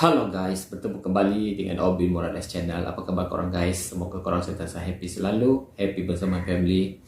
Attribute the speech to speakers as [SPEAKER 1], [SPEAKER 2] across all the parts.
[SPEAKER 1] Halo guys, bertemu kembali dengan Obi Morales Channel. Apa kabar korang guys? Semoga korang sentiasa happy selalu, happy bersama family,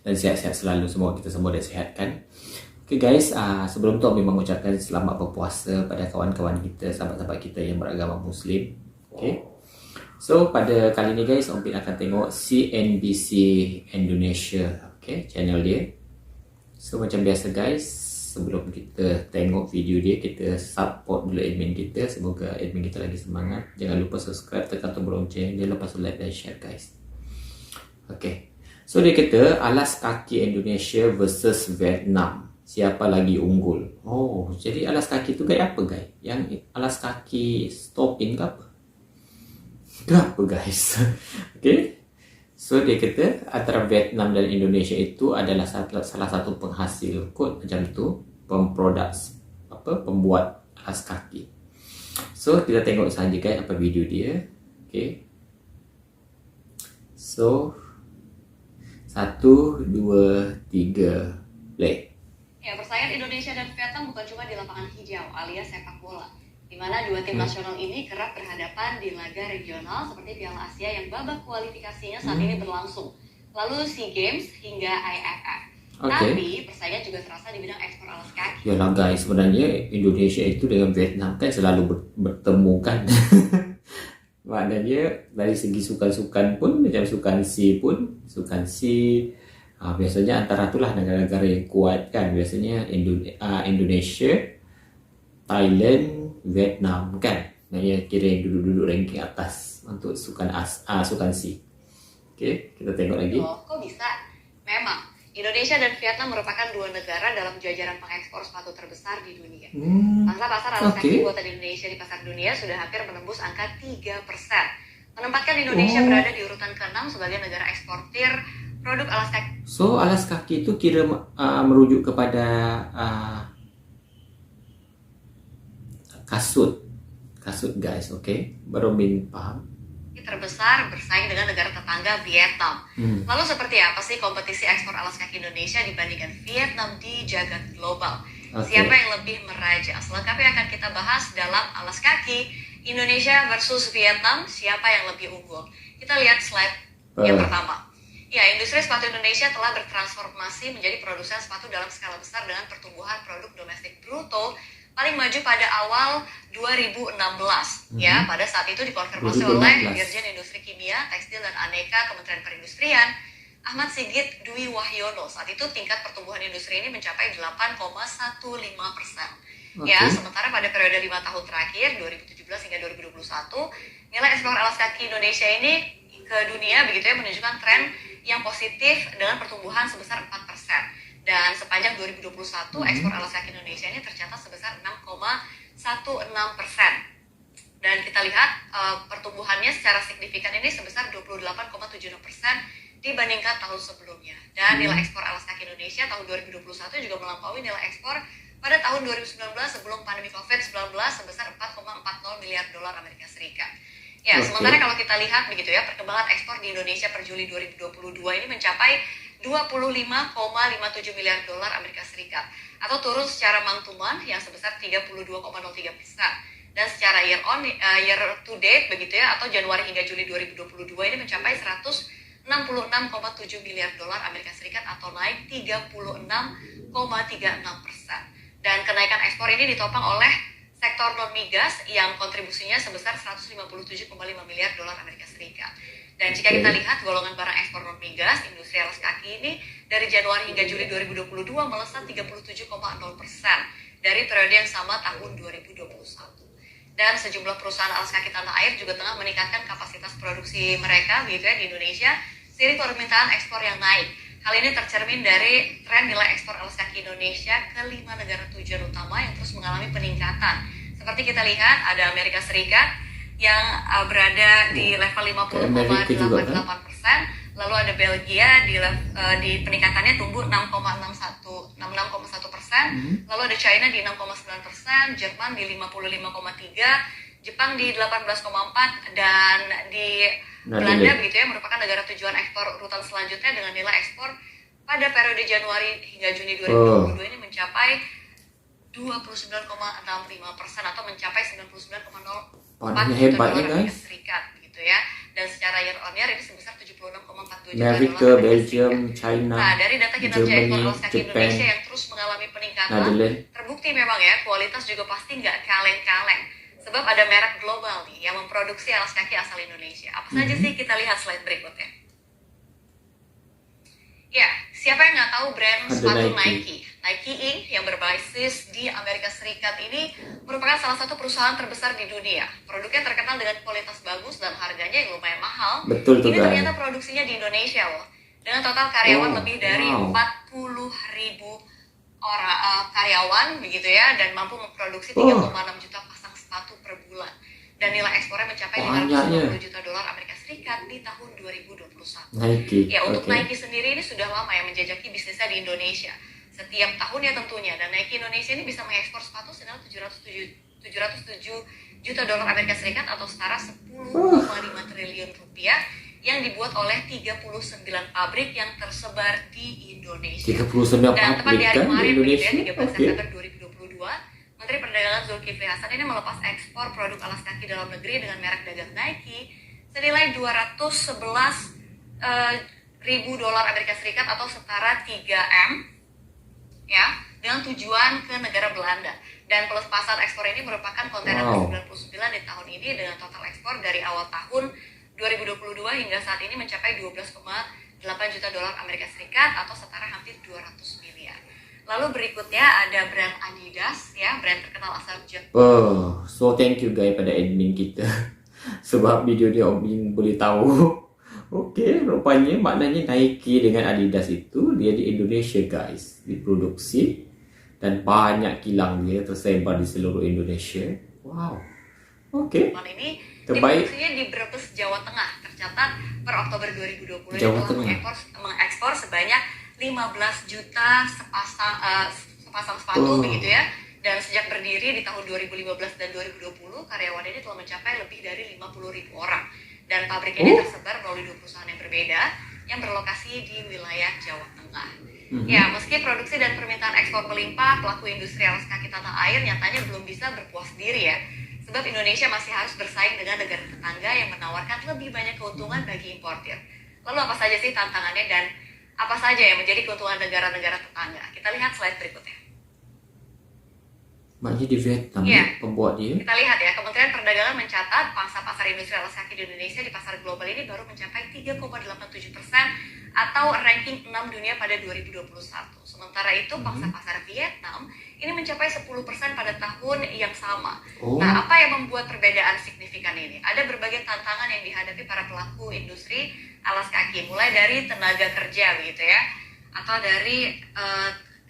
[SPEAKER 1] dan sehat-sehat selalu. Semoga kita semua dah sihat kan? Oke guys, sebelum tu Obi mengucapkan selamat berpuasa pada kawan-kawan kita, sahabat-sahabat kita yang beragama Muslim. Okay. So pada kali ni guys, Obi akan tengok CNBC Indonesia, okay, channel dia. So macam biasa guys, sebelum kita tengok video dia, kita support dulu admin kita. Semoga admin kita lagi semangat. Jangan lupa subscribe, tekan tombol lonceng, jangan lupa like dan share guys. Okay, so dia kata alas kaki Indonesia versus Vietnam, siapa lagi unggul? Oh, jadi alas kaki tu guys apa guys? Yang alas kaki stopping ke apa? Kenapa guys? Okay, so dia kata antara Vietnam dan Indonesia itu adalah salah satu penghasil kot macam tu, pembuat alas kaki. So kita tengok saja guys apa video dia. Okay, so 1, 2, 3 play.
[SPEAKER 2] Ya, persaingan Indonesia dan Vietnam bukan cuma di lapangan hijau alias sepak bola, di mana dua tim nasional ini kerap berhadapan di laga regional seperti Piala Asia yang babak kualifikasinya saat ini berlangsung, lalu SEA Games hingga IFF. Tapi persaingan juga terasa di bidang ekspor alas kaki.
[SPEAKER 1] Yalah guys, sebenarnya Indonesia itu dengan Vietnam kan selalu bertemu kan. Maknanya dari segi sukan-sukan pun, macam sukan C pun, sukan C biasanya antara itulah negara-negara yang kuat kan. Biasanya Indonesia, Thailand, Vietnam kan. Maknanya kira yang duduk-duduk ranking atas untuk sukan C. Okay, kita tengok lagi.
[SPEAKER 2] Loh, kok bisa? Memang Indonesia dan Vietnam merupakan dua negara dalam jajaran pengekspor sepatu terbesar di dunia. Pangsa pasar alas kaki buatan Indonesia di pasar dunia sudah hampir menembus angka 3%. Menempatkan Indonesia berada di urutan ke-6 sebagai negara eksportir produk alas kaki.
[SPEAKER 1] So alas kaki itu kira merujuk kepada kasut guys, okay? Baru Min paham.
[SPEAKER 2] Terbesar bersaing dengan negara tetangga Vietnam. Lalu seperti apa sih kompetisi ekspor alas kaki Indonesia dibandingkan Vietnam di jagat global? Siapa yang lebih meraja? Selengkapnya akan kita bahas dalam alas kaki Indonesia versus Vietnam, siapa yang lebih unggul. Kita lihat slide yang pertama. Ya, industri sepatu Indonesia telah bertransformasi menjadi produsen sepatu dalam skala besar dengan pertumbuhan produk domestik bruto paling maju pada awal 2016 ya. Pada saat itu dikonfirmasi oleh Dirjen Industri Kimia, Tekstil dan Aneka Kementerian Perindustrian Ahmad Sigit Dwi Wahyono. Saat itu tingkat pertumbuhan industri ini mencapai 8,15%. Ya, sementara pada periode 5 tahun terakhir 2017 hingga 2021 nilai ekspor alas kaki Indonesia ini ke dunia begitu ya menunjukkan tren yang positif dengan pertumbuhan sebesar 4%. Dan sepanjang 2021, ekspor alas kaki Indonesia ini tercatat sebesar 6,16%. Dan kita lihat pertumbuhannya secara signifikan ini sebesar 28,76% dibandingkan tahun sebelumnya. Dan nilai ekspor alas kaki Indonesia tahun 2021 juga melampaui nilai ekspor pada tahun 2019 sebelum pandemi COVID-19 sebesar 4,40 miliar dolar Amerika Serikat. Ya, sementara kalau kita lihat begitu ya, perkembangan ekspor di Indonesia per Juli 2022 ini mencapai 25,57 miliar dolar Amerika Serikat atau turun secara month-to-month yang sebesar 32,03%, dan secara year to date begitu ya, atau Januari hingga Juli 2022 ini mencapai 166,7 miliar dolar Amerika Serikat atau naik 36,36%. Dan kenaikan ekspor ini ditopang oleh sektor non-migas yang kontribusinya sebesar 157,5 miliar dolar Amerika Serikat. Dan jika kita lihat golongan barang ekspor non-migas, industri alas kaki ini dari Januari hingga Juli 2022 melesat 37,0% dari periode yang sama tahun 2021. Dan sejumlah perusahaan alas kaki tanah air juga tengah meningkatkan kapasitas produksi mereka begitu ya di Indonesia seiring permintaan ekspor yang naik. Hal ini tercermin dari tren nilai ekspor alas kaki Indonesia ke 5 negara tujuan utama yang terus mengalami peningkatan. Seperti kita lihat ada Amerika Serikat yang berada di level 50,88%, lalu ada Belgia di peningkatannya tumbuh 66,1%, lalu ada China di 6,9%, Jerman di 55,3%, Jepang di 18,4%, dan di Belanda begitu ya merupakan negara tujuan ekspor urutan selanjutnya dengan nilai ekspor pada periode Januari hingga Juni 2022 ini mencapai 29,65% atau mencapai 99,04
[SPEAKER 1] Panahnya
[SPEAKER 2] juta
[SPEAKER 1] hebatnya
[SPEAKER 2] dolar Amerika
[SPEAKER 1] guys.
[SPEAKER 2] Serikat gitu ya. Dan secara year on year ini sebesar 76,42 juta
[SPEAKER 1] Amerika,
[SPEAKER 2] dolar Amerika
[SPEAKER 1] Belgium,
[SPEAKER 2] Serikat.
[SPEAKER 1] China,
[SPEAKER 2] Nah, dari data kinerja ekspor
[SPEAKER 1] Germany,
[SPEAKER 2] alas kaki
[SPEAKER 1] Japan,
[SPEAKER 2] Indonesia yang terus mengalami peningkatan,
[SPEAKER 1] Netherlands.
[SPEAKER 2] terbukti memang ya kualitas juga pasti nggak kaleng-kaleng. Sebab ada merek global nih yang memproduksi alas kaki asal Indonesia. Apa saja sih? Kita lihat slide berikutnya. Ya, siapa yang nggak tahu brand
[SPEAKER 1] Ada
[SPEAKER 2] sepatu
[SPEAKER 1] Nike.
[SPEAKER 2] Nike? Nike Inc. yang berbasis di Amerika Serikat ini merupakan salah satu perusahaan terbesar di dunia. Produknya terkenal dengan kualitas bagus dan harganya yang lumayan mahal.
[SPEAKER 1] Betul tuh
[SPEAKER 2] Ini
[SPEAKER 1] guys.
[SPEAKER 2] ternyata produksinya di Indonesia loh. Dengan total karyawan lebih dari
[SPEAKER 1] wow.
[SPEAKER 2] 40.000 orang karyawan begitu ya, dan mampu memproduksi
[SPEAKER 1] Oh.
[SPEAKER 2] 3,6 juta pasang sepatu per bulan. Dan nilai ekspornya mencapai
[SPEAKER 1] Banyaknya.
[SPEAKER 2] 550 juta dolar Amerika Serikat di tahun 2021.
[SPEAKER 1] Nike.
[SPEAKER 2] Ya, untuk
[SPEAKER 1] Oke.
[SPEAKER 2] Nike sendiri ini sudah lama ya menjajaki bisnisnya di Indonesia. Setiap tahunnya tentunya. Dan Nike Indonesia ini bisa mengekspor sepatu senilai 707 juta dolar Amerika Serikat atau setara 10,5 triliun rupiah yang dibuat oleh 39 pabrik yang tersebar di Indonesia.
[SPEAKER 1] 39
[SPEAKER 2] Dan tepat
[SPEAKER 1] pabrik
[SPEAKER 2] di hari
[SPEAKER 1] kan di
[SPEAKER 2] kemarin begitu
[SPEAKER 1] Indonesia.
[SPEAKER 2] ya, 13
[SPEAKER 1] Oke.
[SPEAKER 2] September 2022, Menteri Perdagangan Zulkifli Hasan ini melepas ekspor produk alas kaki dalam negeri dengan merek dagang Nike senilai 211 ribu dolar Amerika Serikat atau setara 3M ya, dengan tujuan ke negara Belanda. Dan pelepasan ekspor ini merupakan kontainer ke-99 di tahun ini dengan total ekspor dari awal tahun 2022 hingga saat ini mencapai 12,8 juta dolar Amerika Serikat atau setara hampir 200 miliar. Lalu berikutnya ada brand Adidas ya, brand terkenal asal Jepang.
[SPEAKER 1] Oh, so thank you guys pada admin kita. Sebab video dia Om Bin boleh tahu. Oke, rupanya maknanya Nike dengan Adidas itu dia di Indonesia guys, diproduksi dan banyak kilang dia tersebar di seluruh Indonesia. Wow. Oke.
[SPEAKER 2] Tahun ini
[SPEAKER 1] Terbaik.
[SPEAKER 2] diproduksinya di Brebes, Jawa Tengah. Tercatat per Oktober 2020
[SPEAKER 1] Jawa
[SPEAKER 2] telah
[SPEAKER 1] Tengah.
[SPEAKER 2] mengekspor sebanyak 15 juta sepasang sepatu begitu ya. Dan sejak berdiri di tahun 2015 dan 2020, karyawan ini telah mencapai lebih dari 50.000 orang. Dan pabrik ini tersebar melalui 2 perusahaan yang berbeda yang berlokasi di wilayah Jawa Tengah. Ya, meski produksi dan permintaan ekspor melimpah, pelaku industri alas kaki tanah air nyatanya belum bisa berpuas diri ya. Sebab Indonesia masih harus bersaing dengan negara tetangga yang menawarkan lebih banyak keuntungan bagi importir. Lalu apa saja sih tantangannya dan apa saja yang menjadi keuntungan negara-negara tetangga? Kita lihat slide berikutnya.
[SPEAKER 1] Maknanya di Vietnam pembuat dia.
[SPEAKER 2] Kita lihat ya, Kementerian Perdagangan mencatat pangsa pasar industri alas kaki di Indonesia di pasar global ini baru mencapai 3,87% atau ranking 6 dunia pada 2021. Sementara itu pangsa pasar Vietnam ini mencapai 10% pada tahun yang sama. Nah, apa yang membuat perbedaan signifikan ini? Ada berbagai tantangan yang dihadapi para pelaku industri alas kaki, mulai dari tenaga kerja begitu ya, atau dari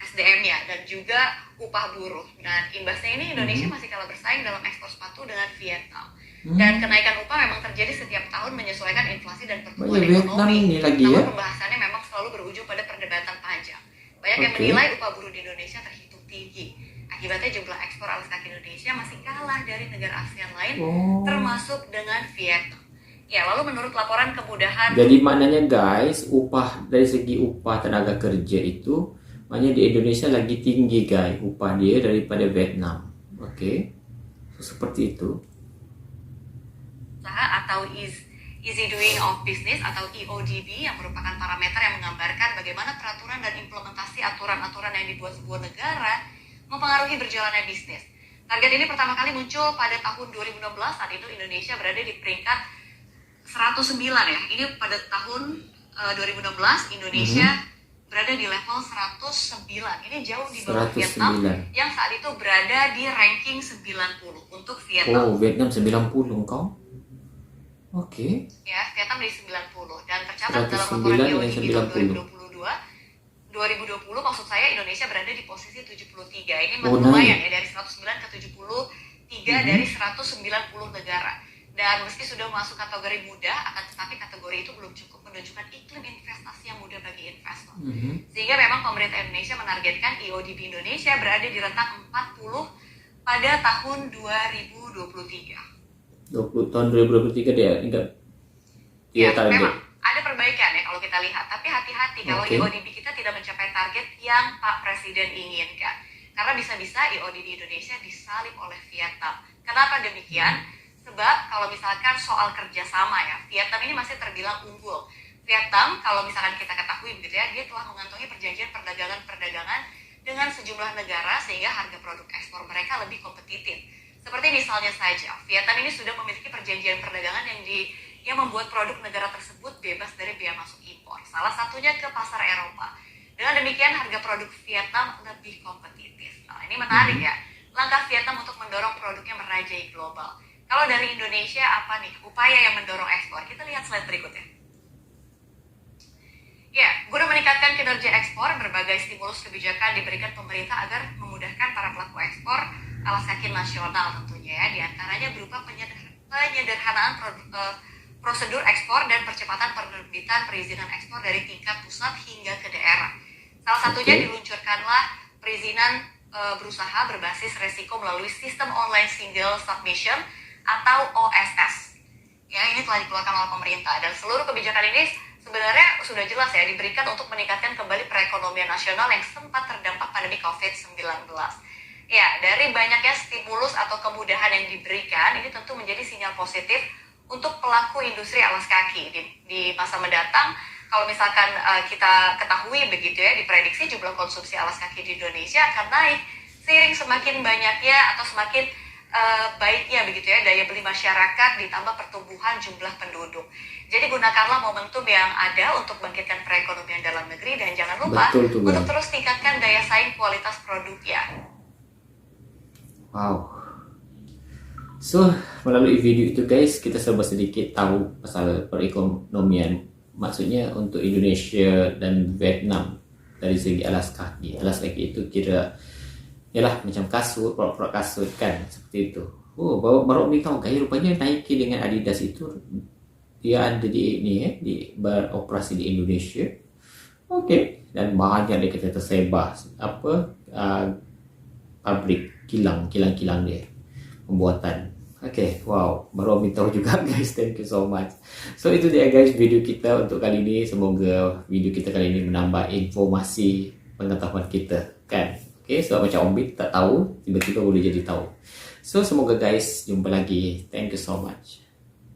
[SPEAKER 2] SDM-nya dan juga upah buruh. Dan imbasnya ini Indonesia masih kalah bersaing dalam ekspor sepatu dengan Vietnam. Dan kenaikan upah memang terjadi setiap tahun menyesuaikan inflasi dan pertumbuhan ekonomi. Namun pembahasannya memang selalu berujung pada perdebatan panjang. Banyak yang menilai upah buruh di Indonesia terhitung tinggi. Akibatnya jumlah ekspor alas kaki Indonesia masih kalah dari negara ASEAN lain, termasuk dengan Vietnam. Ya, lalu menurut laporan kemudahan.
[SPEAKER 1] Jadi maknanya guys, upah dari segi upah tenaga kerja itu maknanya di Indonesia lagi tinggi guys upah dia daripada Vietnam. Oke. Seperti itu.
[SPEAKER 2] Usaha atau Easy Doing of Business atau EODB yang merupakan parameter yang menggambarkan bagaimana peraturan dan implementasi aturan-aturan yang dibuat sebuah negara mempengaruhi berjalannya bisnis. Target ini pertama kali muncul pada tahun 2016, saat itu Indonesia berada di peringkat 109 ya. Ini pada tahun 2016 Indonesia berada di level 109. Ini jauh di bawah Vietnam yang saat itu berada di ranking 90 untuk Vietnam.
[SPEAKER 1] Oh, Vietnam 90 kau? Oke.
[SPEAKER 2] Ya, Vietnam di 90 dan tercatat dalam laporan EODB tahun 2020 maksud saya Indonesia berada di posisi 73. Ini lumayan ya, dari 109 ke 73 dari 190 negara. Dan meski sudah masuk kategori mudah, akan tetapi kategori itu belum cukup menunjukkan iklim investasi yang mudah bagi investor. Sehingga memang pemerintah Indonesia menargetkan EODB Indonesia berada di rentang 40 pada tahun 2023.
[SPEAKER 1] Tahun 2023 dia enggak.
[SPEAKER 2] Ya, memang ada perbaikan ya kalau kita lihat. Tapi hati-hati kalau EODB kita tidak mencapai target yang Pak Presiden inginkan. Karena bisa-bisa IOD di Indonesia disalip oleh Vietnam. Kenapa demikian? Sebab kalau misalkan soal kerjasama ya, Vietnam ini masih terbilang unggul. Vietnam, kalau misalkan kita ketahui begitu ya, dia telah mengantongi perjanjian perdagangan dengan sejumlah negara sehingga harga produk ekspor mereka lebih kompetitif. Seperti misalnya saja, Vietnam ini sudah memiliki perjanjian perdagangan yang membuat produk negara tersebut bebas dari biaya masuk impor. Salah satunya ke pasar Eropa. Dengan demikian harga produk Vietnam lebih kompetitif. Nah, ini menarik ya. Langkah Vietnam untuk mendorong produknya merajai global. Kalau dari Indonesia apa nih upaya yang mendorong ekspor? Kita lihat slide berikutnya. Ya, guna meningkatkan kinerja ekspor, berbagai stimulus kebijakan diberikan pemerintah agar memudahkan para pelaku ekspor alas kaki nasional tentunya ya. Di antaranya berupa penyederhanaan prosedur ekspor dan percepatan penerbitan perizinan ekspor dari tingkat pusat hingga ke daerah. Salah satunya diluncurkanlah perizinan berusaha berbasis resiko melalui sistem online single submission atau OSS. Ya, ini telah dikeluarkan oleh pemerintah dan seluruh kebijakan ini sebenarnya sudah jelas ya diberikan untuk meningkatkan kembali perekonomian nasional yang sempat terdampak pandemi COVID-19. Ya, dari banyaknya stimulus atau kemudahan yang diberikan, ini tentu menjadi sinyal positif untuk pelaku industri alas kaki di masa mendatang. Kalau misalkan kita ketahui begitu ya, diprediksi jumlah konsumsi alas kaki di Indonesia akan naik seiring semakin banyaknya atau semakin baiknya begitu ya daya beli masyarakat ditambah pertumbuhan jumlah penduduk. Jadi gunakanlah momentum yang ada untuk bangkitkan perekonomian dalam negeri dan jangan lupa untuk terus tingkatkan daya saing kualitas produknya.
[SPEAKER 1] Wow. So, melalui video itu guys, kita serba sedikit tahu pasal perekonomian. Maksudnya untuk Indonesia dan Vietnam dari segi alas kaki. Alas kaki itu kira yalah macam kasut, produk kasut kan, seperti itu. Oh, baru tahu guys, rupanya Nike dengan Adidas itu dia ada di beroperasi di Indonesia. Oke, dan banyak dia kita tersebar pabrik kilang dia pembuatan. Oke, wow, baru tahu juga guys. Thank you so much. So itu dia guys video kita untuk kali ini. Semoga video kita kali ini menambah informasi pengetahuan kita kan. Oke, so macam Ombit tak tahu, tiba-tiba boleh jadi tahu. So semoga guys jumpa lagi. Thank you so much.